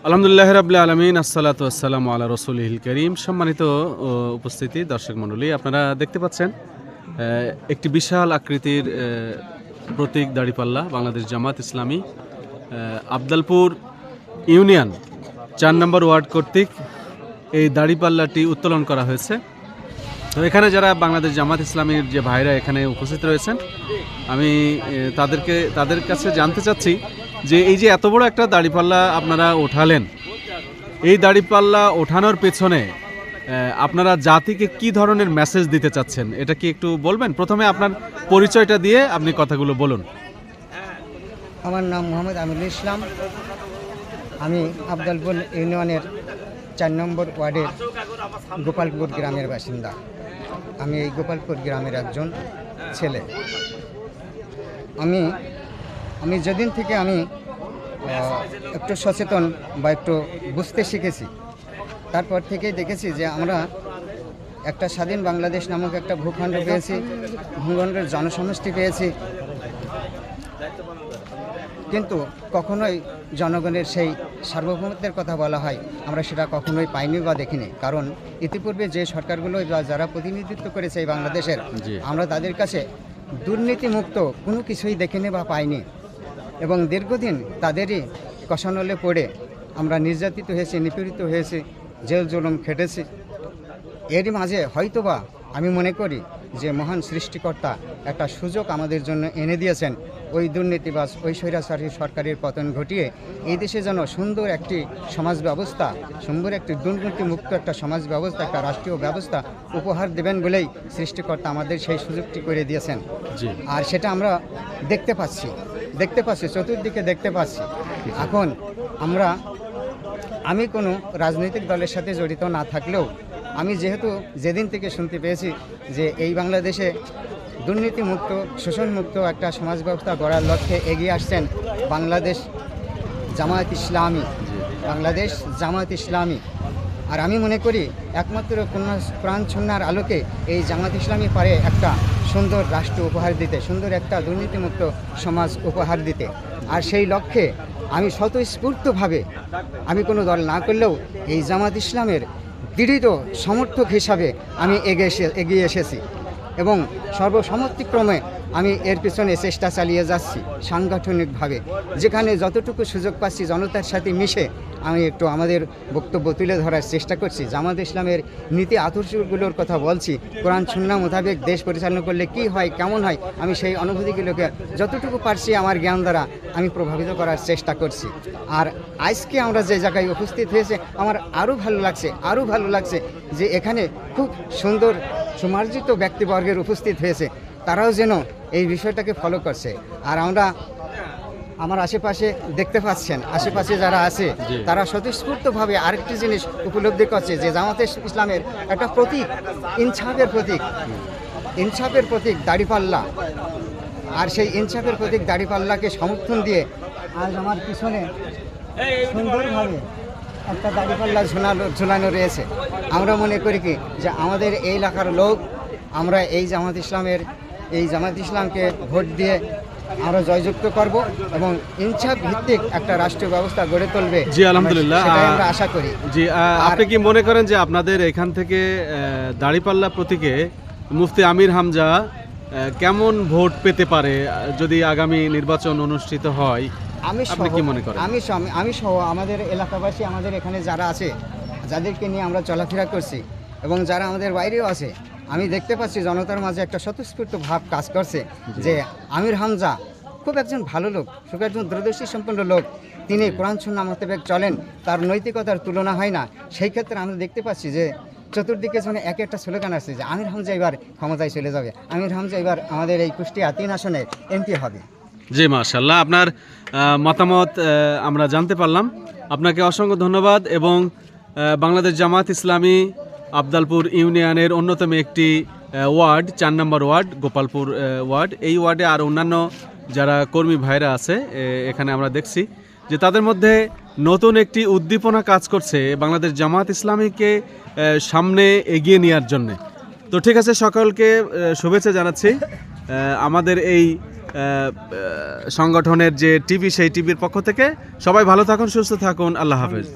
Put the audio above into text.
আলহামদুলিল্লাহ রাব্বিল আলামিন, আসসালাতু ওয়াসসালামু আলা রাসূলিল কারীম। সম্মানিত উপস্থিতি, দর্শক মণ্ডলী, আপনারা দেখতে পাচ্ছেন একটি বিশাল আকৃতির প্রতীক দাঁড়িপাল্লা বাংলাদেশ জামাত ইসলামী আবদালপুর ইউনিয়ন ৪ নম্বর ওয়ার্ড কর্তৃক এই দাঁড়িপাল্লাটি উত্তোলন করা হয়েছে। তো এখানে যারা বাংলাদেশ জামাত ইসলামীর যে ভাইরা এখানে উপস্থিত রয়েছেন, আমি তাদের কাছে জানতে চাচ্ছি যে এই যে এত বড় একটা দাঁড়িপাল্লা আপনারা ওঠালেন, এই দাঁড়িপাল্লা ওঠানোর পেছনে আপনারা জাতিকে কি ধরনের মেসেজ দিতে চাচ্ছেন, এটা কি একটু বলবেন? প্রথমে আপনার পরিচয়টা দিয়ে আপনি কথাগুলো বলুন। আমার নাম মোহাম্মদ আমিনুল ইসলাম। আমি আবদালপুর ইউনিয়নের ৪ নম্বর ওয়ার্ডের গোপালপুর গ্রামের বাসিন্দা। আমি এই গোপালপুর গ্রামের একজন ছেলে। আমি যেদিন থেকে আমি একটু সচেতন বা একটু বুঝতে শিখেছি, তারপর থেকেই দেখেছি যে আমরা একটা স্বাধীন বাংলাদেশ নামক একটা ভূখণ্ড পেয়েছি, ভূখণ্ডের জনসমষ্টি পেয়েছি, কিন্তু কখনোই জনগণের সেই সার্বভৌমত্বের কথা বলা হয়, আমরা সেটা কখনোই পাইনি বা দেখিনি। কারণ ইতিপূর্বে যে সরকারগুলো যারা প্রতিনিধিত্ব করেছে এই বাংলাদেশের, আমরা তাদের কাছে দুর্নীতিমুক্ত কোনো কিছুই দেখিনি বা পাইনি। এবং দীর্ঘদিন তাদেরই কষানলে পড়ে আমরা নির্যাতিত হয়েছি, নিপীড়িত হয়েছি, জেল জুলুম খেটেছি। এরই মাঝে হয়তোবা আমি মনে করি যে মহান সৃষ্টিকর্তা একটা সুযোগ আমাদের জন্য এনে দিয়েছেন, ওই দুর্নীতিবাজ, ওই স্বৈরাচারী সরকারের পতন ঘটিয়ে এই দেশে যেন সুন্দর একটি সমাজ ব্যবস্থা, সুন্দর একটি দুর্নীতিমুক্ত একটা সমাজ ব্যবস্থা, একটা রাষ্ট্রীয় ব্যবস্থা উপহার দেবেন বলেই সৃষ্টিকর্তা আমাদের সেই সুযোগটি করে দিয়েছেন। আর সেটা আমরা দেখতে পাচ্ছি, চতুর্দিকে দেখতে পাচ্ছি। এখন আমি কোনো রাজনৈতিক দলের সাথে জড়িত না থাকলেও আমি যেহেতু যেদিন থেকে শুনতে পেয়েছি যে এই বাংলাদেশে দুর্নীতিমুক্ত, শোষণমুক্ত একটা সমাজ ব্যবস্থা গড়ার লক্ষ্যে এগিয়ে আসছেন বাংলাদেশ জামায়াত ইসলামী। আর আমি মনে করি একমাত্র কোরআন সুন্নাহর আলোকে এই জামায়াত ইসলামী পারে একটা সুন্দর রাষ্ট্র উপহার দিতে, সুন্দর একটা দুর্নীতিমুক্ত সমাজ উপহার দিতে। আর সেই লক্ষ্যে আমি স্বতঃস্ফূর্তভাবে, আমি কোনো দল না করলেও এই জামায়াত ইসলামের দৃঢ় সমর্থক হিসাবে আমি এগিয়ে এসেছি এবং সর্বসম্মতিক্রমে আমি এর পিছনে চেষ্টা চালিয়ে যাচ্ছি সাংগঠনিকভাবে। যেখানে যতটুকু সুযোগ পাচ্ছি জনতার সাথে মিশে আমি একটু আমাদের বক্তব্য তুলে ধরার চেষ্টা করছি। জামায়াত ইসলামের নীতি আদর্শগুলোর কথা বলছি, কোরআন সুন্নাহ মোতাবেক দেশ পরিচালনা করলে কি হয়, কেমন হয়, আমি সেই অনুভূতিগুলোকে যতটুকু পারছি আমার জ্ঞান দ্বারা আমি প্রভাবিত করার চেষ্টা করছি। আর আজকে আমরা যে জায়গায় উপস্থিত হয়েছে, আমার আরও ভালো লাগছে যে এখানে খুব সুন্দর সুমার্জিত ব্যক্তিবর্গের উপস্থিত হয়েছে, তারাও যেন এই বিষয়টাকে ফলো করছে। আর আমার আশেপাশে দেখতে পাচ্ছেন, আশেপাশে যারা আছে তারা স্বতঃস্ফূর্তভাবে আরেকটি জিনিস উপলব্ধি করছে যে জামায়াত ইসলামের একটা প্রতীক, ইনসাফের প্রতীক দাঁড়িপাল্লা। আর সেই ইনসাফের প্রতীক দাঁড়িপাল্লাকে সমর্থন দিয়ে আজ আমার পিছনে সুন্দরভাবে একটা দাঁড়িপাল্লা ঝুলানো রয়েছে। আমরা মনে করি কি যে আমাদের এই এলাকার লোক, আমরা এই জামায়াত ইসলামকে ভোট দিয়ে আমরা জয়যুক্ত করব এবং ইনসাফ ভিত্তিক একটা রাষ্ট্রীয় ব্যবস্থা গড়ে তুলবে। জি, আলহামদুলিল্লাহ, আমরা আশা করি। জি, আপনি কি মনে করেন যে আপনাদের এখান থেকে দাঁড়িপাল্লা প্রতীকে মুফতি আমির হামজা কেমন ভোট পেতে পারে যদি আগামী নির্বাচন অনুষ্ঠিত হয়? আপনি কি মনে করেন? আমি সহ আমাদের এলাকাবাসী, আমাদের এখানে যারা আছে, যাদেরকে নিয়ে আমরা চলাফেরা করছি এবং যারা আমাদের বাইরেও আছে, আমি দেখতে পাচ্ছি জনতার মাঝে একটা স্বতঃস্ফূর্ত ভাব কাজ করছে যে আমির হামজা খুব একজন ভালো লোক, খুব একজন দূরদর্শী সম্পন্ন লোক, তিনি কোরআন সুন্নাহ মোতাবেক চলেন, তার নৈতিকতার তুলনা হয় না। সেই ক্ষেত্রে আমরা দেখতে পাচ্ছি যে চতুর্দিকে যেন এক একটা স্লোগান আসছে যে আমির হামজা এবার ক্ষমতায় চলে যাবে, আমির হামজা এবার আমাদের এই কুষ্টিয়া 3 আসনে এমপি হবে। জি, মাশাআল্লাহ, আপনার মতামত আমরা জানতে পারলাম। আপনাকে অসংখ্য ধন্যবাদ। এবং বাংলাদেশ জামায়াত ইসলামী আবদালপুর ইউনিয়নের অন্যতম একটি ওয়ার্ড, 4 নম্বর ওয়ার্ড, গোপালপুর ওয়ার্ড। এই ওয়ার্ডে আর অন্যান্য যারা কর্মী ভাইরা আছে এখানে আমরা দেখছি যে তাদের মধ্যে নতুন একটি উদ্দীপনা কাজ করছে বাংলাদেশ জামায়াত ইসলামীকে সামনে এগিয়ে নেওয়ার জন্য। তো ঠিক আছে, সকলকে শুভেচ্ছা জানাচ্ছি। আমাদের এই সংগঠনের যে টিভি, সেই টিভির পক্ষ থেকে সবাই ভালো থাকুন, সুস্থ থাকুন, আল্লাহ হাফেজ।